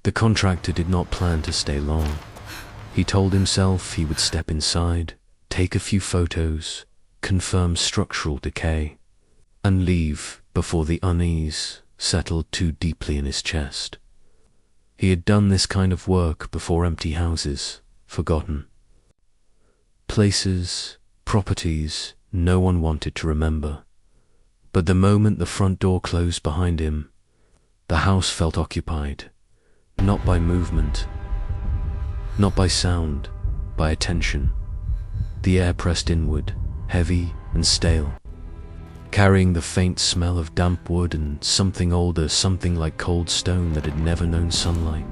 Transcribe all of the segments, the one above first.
The contractor did not plan to stay long. He told himself he would step inside, take a few photos, confirm structural decay, and leave before the unease settled too deeply in his chest. He had done this kind of work before. Empty houses, forgotten. Places, properties no one wanted to remember. But the moment the front door closed behind him, the house felt occupied, not by movement, not by sound, by attention. The air pressed inward, heavy and stale, carrying the faint smell of damp wood and something older, something like cold stone that had never known sunlight.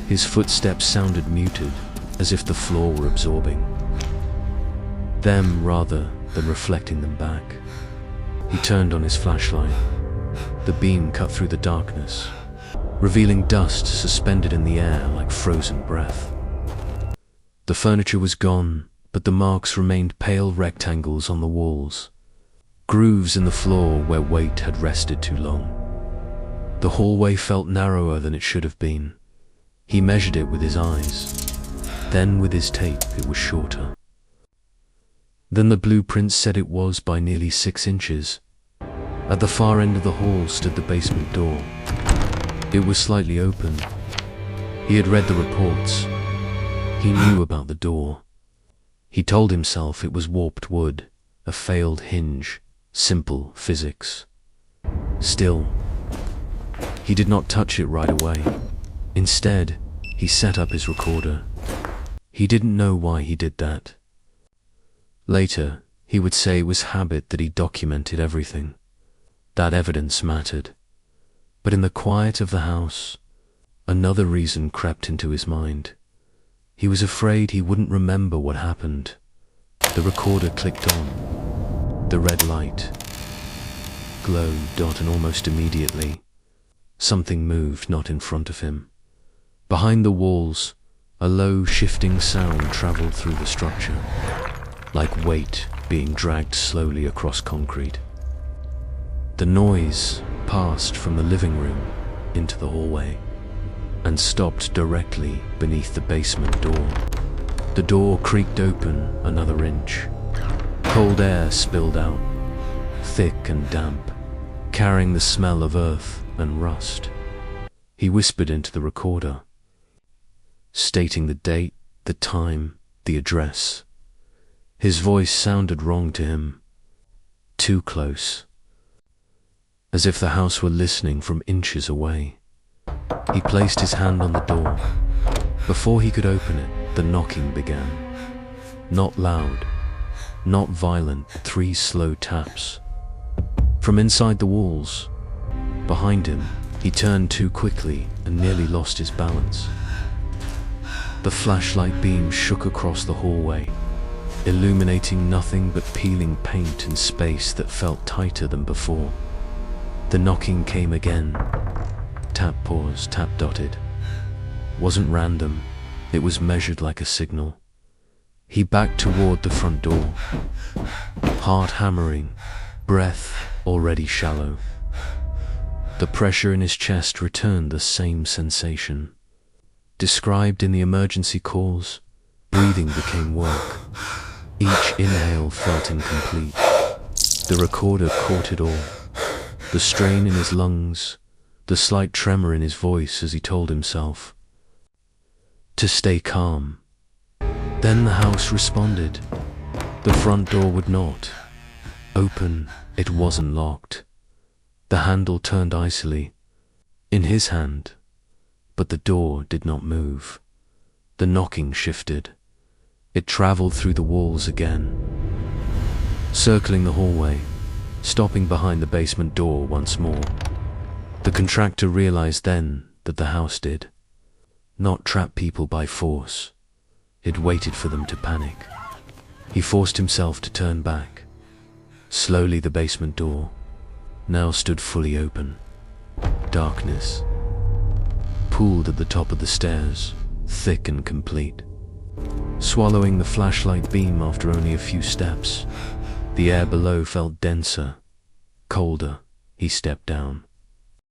His footsteps sounded muted, as if the floor were absorbing them rather than reflecting them back. He turned on his flashlight. The beam cut through the darkness, revealing dust suspended in the air like frozen breath. The furniture was gone, but the marks remained pale rectangles on the walls, grooves in the floor where weight had rested too long. The hallway felt narrower than it should have been. He measured it with his eyes. Then with his tape, it was shorter than the blueprint said it was by nearly 6 inches. At the far end of the hall stood the basement door. It was slightly open. He had read the reports. He knew about the door. He told himself it was warped wood, a failed hinge, simple physics. Still, he did not touch it right away. Instead, he set up his recorder. He didn't know why he did that. Later, he would say it was habit, that he documented everything. That evidence mattered. But in the quiet of the house, another reason crept into his mind. He was afraid he wouldn't remember what happened. The recorder clicked on. The red light glowed, and almost immediately, something moved not in front of him. Behind the walls, a low, shifting sound traveled through the structure, like weight being dragged slowly across concrete. The noise passed from the living room into the hallway and stopped directly beneath the basement door. The door creaked open another inch. Cold air spilled out, thick and damp, carrying the smell of earth and rust. He whispered into the recorder, stating the date, the time, the address. His voice sounded wrong to him, too close, as if the house were listening from inches away. He placed his hand on the door. Before he could open it, the knocking began. Not loud, not violent, 3 slow taps. From inside the walls, behind him, he turned too quickly and nearly lost his balance. The flashlight beam shook across the hallway, illuminating nothing but peeling paint and space that felt tighter than before. The knocking came again. Tap, pause, tap, dotted. Wasn't random, it was measured like a signal. He backed toward the front door, heart hammering, breath already shallow. The pressure in his chest returned the same sensation. Described in the emergency calls, breathing became work. Each inhale felt incomplete. The recorder caught it all. The strain in his lungs, the slight tremor in his voice as he told himself to stay calm. Then the house responded. The front door would not open. It wasn't locked. The handle turned icily in his hand, but the door did not move. The knocking shifted. It traveled through the walls again, circling the hallway, stopping behind the basement door once more. The contractor realized then that the house did not trap people by force. It waited for them to panic. He forced himself to turn back. Slowly the basement door now stood fully open. Darkness pooled at the top of the stairs, thick and complete. Swallowing the flashlight beam after only a few steps, the air below felt denser, colder. He stepped down.